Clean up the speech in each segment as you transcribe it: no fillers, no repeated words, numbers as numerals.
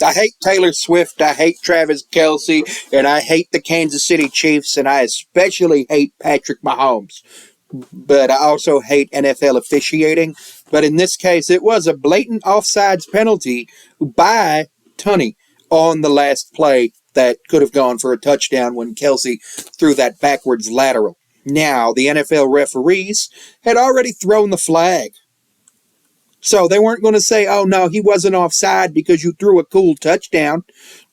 I hate Taylor Swift, I hate Travis Kelce, and I hate the Kansas City Chiefs, and I especially hate Patrick Mahomes. But I also hate NFL officiating. But in this case, it was a blatant offsides penalty by Tunney on the last play that could have gone for a touchdown when Kelce threw that backwards lateral. Now, the NFL referees had already thrown the flag. So they weren't going to say, oh, no, he wasn't offside because you threw a cool touchdown.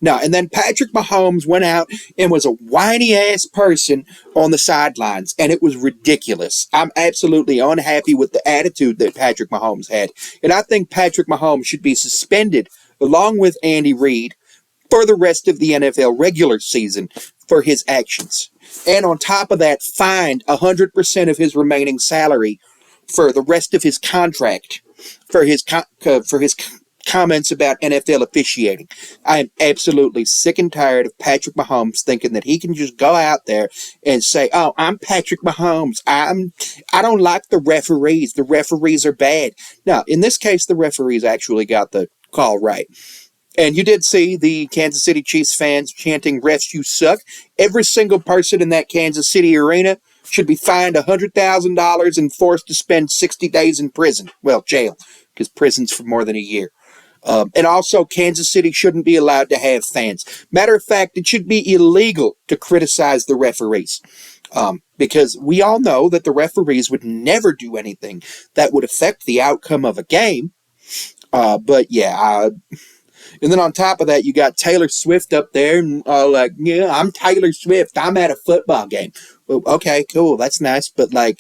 No, and then Patrick Mahomes went out and was a whiny-ass person on the sidelines, and it was ridiculous. I'm absolutely unhappy with the attitude that Patrick Mahomes had, and I think Patrick Mahomes should be suspended along with Andy Reid for the rest of the NFL regular season for his actions. And on top of that, fined 100% of his remaining salary for the rest of his contract for his comments about NFL officiating. I am absolutely sick and tired of Patrick Mahomes thinking that he can just go out there and say, "Oh, I'm Patrick Mahomes. I don't like the referees. The referees are bad." Now, in this case, the referees actually got the call right. And you did see the Kansas City Chiefs fans chanting, "Refs, you suck." Every single person in that Kansas City arena should be fined $100,000 and forced to spend 60 days in prison. Well, jail, because prison's for more than a year. And also, Kansas City shouldn't be allowed to have fans. Matter of fact, it should be illegal to criticize the referees. Because we all know that the referees would never do anything that would affect the outcome of a game. But yeah, and then on top of that, you got Taylor Swift up there, and like, yeah, I'm Taylor Swift. I'm at a football game. Well, okay, cool, that's nice, but like,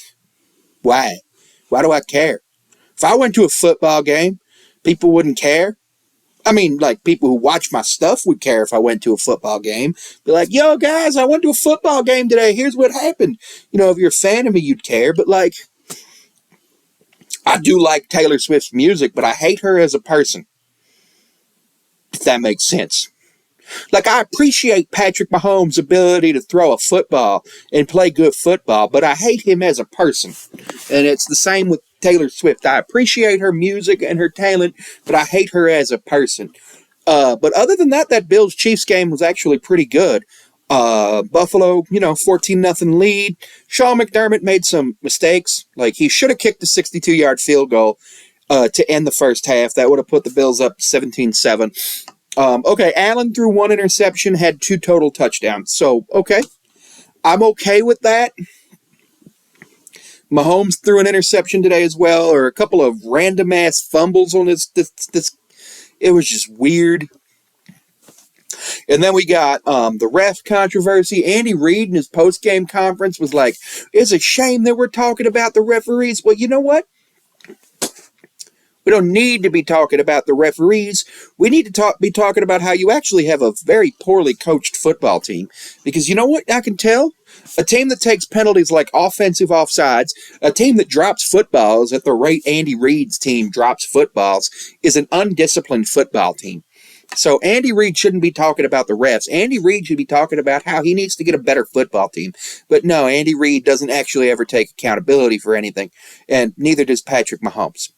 why? Why do I care? If I went to a football game, people wouldn't care. I mean, like, people who watch my stuff would care if I went to a football game. Be like, yo, guys, I went to a football game today. Here's what happened. You know, if you're a fan of me, you'd care. But, like, I do like Taylor Swift's music, but I hate her as a person. If that makes sense. Like, I appreciate Patrick Mahomes' ability to throw a football and play good football, but I hate him as a person. And it's the same with Taylor Swift. I appreciate her music and her talent, but I hate her as a person. But other than that, that Bills-Chiefs game was actually pretty good. Buffalo, 14-0 lead. Sean McDermott made some mistakes. Like, he should have kicked a 62-yard field goal to end the first half. That would have put the Bills up 17-7. Okay, Allen threw one interception, had 2 total touchdowns. So, okay, I'm okay with that. Mahomes threw an interception today as well, or a couple of random-ass fumbles on this. It was just weird. And then we got the ref controversy. Andy Reid in his post-game conference was like, it's a shame that we're talking about the referees. Well, you know what? We don't need to be talking about the referees. We need to be talking about how you actually have a very poorly coached football team. Because you know what I can tell? A team that takes penalties like offensive offsides, a team that drops footballs at the rate Andy Reid's team drops footballs, is an undisciplined football team. So Andy Reid shouldn't be talking about the refs. Andy Reid should be talking about how he needs to get a better football team. But no, Andy Reid doesn't actually ever take accountability for anything, and neither does Patrick Mahomes.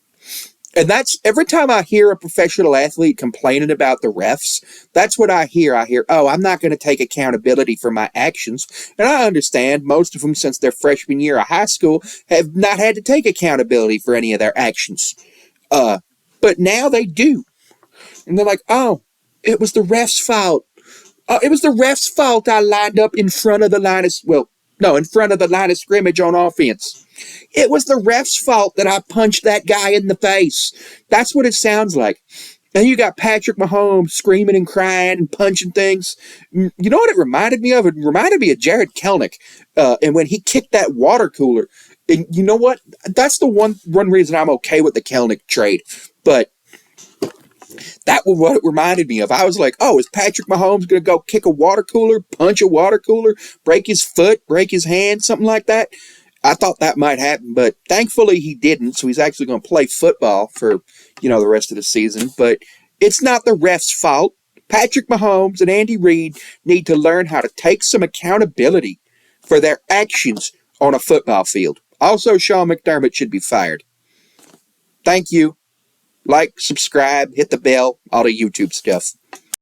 And that's, every time I hear a professional athlete complaining about the refs, that's what I hear. I hear, oh, I'm not going to take accountability for my actions. And I understand most of them, since their freshman year of high school, have not had to take accountability for any of their actions. But now they do. And they're like, oh, it was the ref's fault. It was the ref's fault I lined up in front of the line of scrimmage on offense. It was the ref's fault that I punched that guy in the face. That's what it sounds like. And you got Patrick Mahomes screaming and crying and punching things. You know what it reminded me of? It reminded me of Jared Kelnick. And when he kicked that water cooler. And you know what? That's the one reason I'm okay with the Kelnick trade. But that was what it reminded me of. I was like, oh, is Patrick Mahomes going to go kick a water cooler, punch a water cooler, break his foot, break his hand, something like that? I thought that might happen, but thankfully he didn't, so he's actually going to play football for, the rest of the season. But it's not the ref's fault. Patrick Mahomes and Andy Reid need to learn how to take some accountability for their actions on a football field. Also, Sean McDermott should be fired. Thank you. Like, subscribe, hit the bell, all the YouTube stuff.